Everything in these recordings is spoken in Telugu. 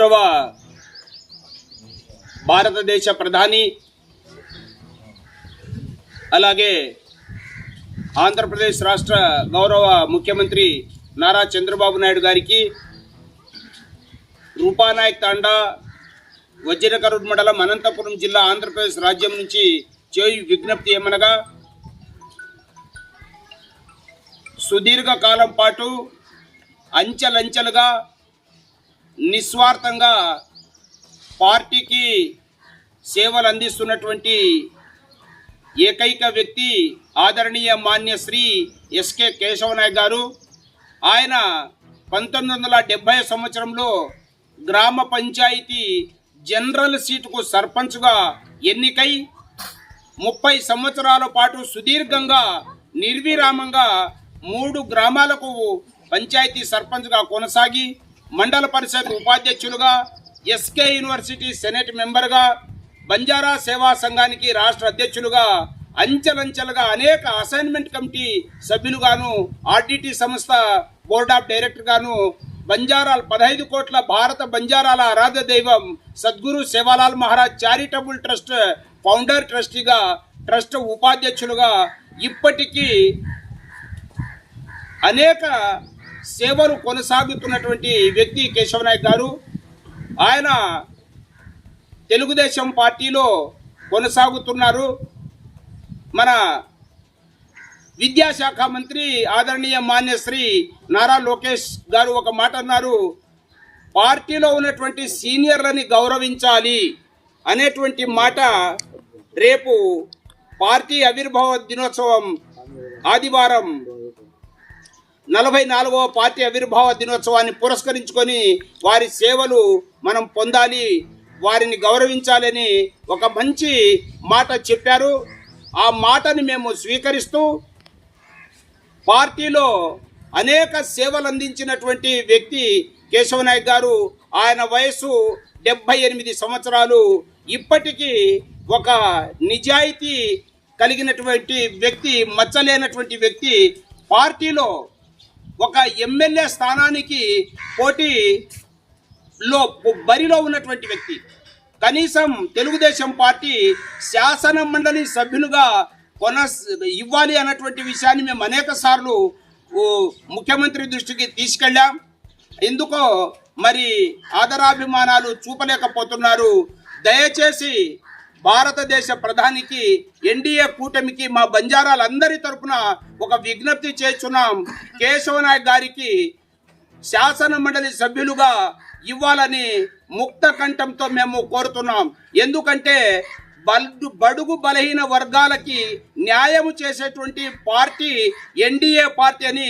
గౌరవ భారతదేశ ప్రధాని అలాగే ఆంధ్రప్రదేశ్ రాష్ట్ర గౌరవ ముఖ్యమంత్రి నారా చంద్రబాబు నాయుడు గారికి రూపానాయక్ తాండా వజ్రకరుడ్ మండలం అనంతపురం జిల్లా ఆంధ్రప్రదేశ్ రాజ్యం నుంచి చేయు విజ్ఞప్తి ఏమనగా, సుదీర్ఘ కాలం పాటు అంచెలంచెలుగా నిస్వార్థంగా పార్టీకి సేవలు అందిస్తున్నటువంటి ఏకైక వ్యక్తి ఆదరణీయ మాన్య శ్రీ ఎస్కే కేశవనాయక్ గారు. ఆయన 1970 సంవత్సరంలో గ్రామ పంచాయతీ జనరల్ సీటుకు సర్పంచ్గా ఎన్నికై 30 సంవత్సరాల పాటు సుదీర్ఘంగా నిర్విరామంగా 3 గ్రామాలకు పంచాయతీ సర్పంచ్గా కొనసాగి మండల పరిషత్ ఉపాధ్యక్షులుగా, ఎస్కే యూనివర్సిటీ సెనేట్ మెంబర్గా, బంజారా సేవా సంఘానికి రాష్ట్ర అధ్యక్షులుగా, అంచెలంచెలుగా అనేక అసైన్మెంట్ కమిటీ సభ్యులుగాను, ఆర్డిటి సంస్థ బోర్డ్ ఆఫ్ డైరెక్టర్గాను, బంజారాల 15 కోట్ల భారత బంజారాల ఆరాధ్య దైవం Sadguru Sevalal Maharaj charitable trust founder ట్రస్టీగా, ట్రస్ట్ ఉపాధ్యక్షులుగా ఇప్పటికీ అనేక సేవలు కొనసాగుతున్నటువంటి వ్యక్తి కేశవనాయక్ గారు. ఆయన తెలుగుదేశం పార్టీలో కొనసాగుతున్నారు. మన విద్యాశాఖ మంత్రి ఆదరణీయ మాన్యశ్రీ నారా లోకేష్ గారు ఒక మాట అన్నారు, పార్టీలో ఉన్నటువంటి సీనియర్లని గౌరవించాలి అనేటువంటి మాట. రేపు పార్టీ ఆవిర్భావ దినోత్సవం ఆదివారం 44వ పార్టీ ఆవిర్భావ దినోత్సవాన్ని పురస్కరించుకొని వారి సేవలు మనం పొందాలి, వారిని గౌరవించాలని ఒక మంచి మాట చెప్పారు. ఆ మాటని మేము స్వీకరిస్తూ పార్టీలో అనేక సేవలు అందించినటువంటి వ్యక్తి కేశవనాయక్ గారు. ఆయన వయసు 78 సంవత్సరాలు. ఇప్పటికీ ఒక నిజాయితీ కలిగినటువంటి వ్యక్తి, మచ్చలేనటువంటి వ్యక్తి. పార్టీలో ఒక ఎమ్మెల్యే స్థానానికి పోటీలో బరిలో ఉన్నటువంటి వ్యక్తి. కనీసం తెలుగుదేశం పార్టీ శాసన మండలి సభ్యులుగా ఇవ్వాలి అన్నటువంటి విషయాన్ని మేము అనేక సార్లు ముఖ్యమంత్రి దృష్టికి తీసుకెళ్ళాం. ఎందుకో మరి ఆదరాభిమానాలు చూపలేకపోతున్నారు. దయచేసి భారతదేశ ప్రధానికి, ఎన్డీఏ కూటమికి మా బంజారాలందరి తరపున ఒక విజ్ఞప్తి చేస్తున్నాం. కేశవనాయక్ గారికి శాసన మండలి సభ్యులుగా ఇవ్వాలని ముక్త కంఠంతో మేము కోరుతున్నాం. ఎందుకంటే బడుగు బలహీన వర్గాలకి న్యాయం చేసేటువంటి పార్టీ ఎన్డీఏ పార్టీ అని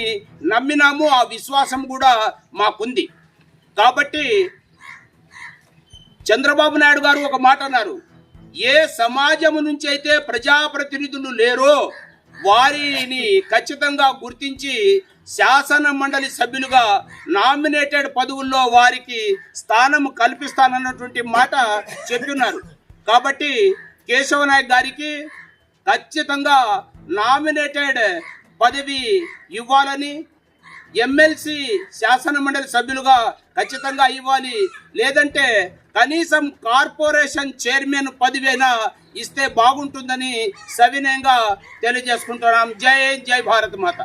నమ్మినాము. ఆ విశ్వాసం కూడా మాకుంది. కాబట్టి చంద్రబాబు నాయుడు గారు ఒక మాట అన్నారు, ఏ సమాజము నుంచి అయితే ప్రజాప్రతినిధులు లేరో వారిని ఖచ్చితంగా గుర్తించి శాసన మండలి సభ్యులుగా నామినేటెడ్ పదవుల్లో వారికి స్థానం కల్పిస్తానన్నటువంటి మాట చెప్తున్నారు. కాబట్టి కేశవనాయక్ గారికి ఖచ్చితంగా నామినేటెడ్ పదవి ఇవ్వాలని, ఎమ్మెల్సీ శాసన మండలి సభ్యులుగా ఖచ్చితంగా ఇవ్వాలి. లేదంటే కనీసం కార్పొరేషన్ చైర్మన్ పదవినా ఇస్తే బాగుంటుందని సవినయంగా తెలియజేసుకుంటున్నాం. జై భారత్ మాత.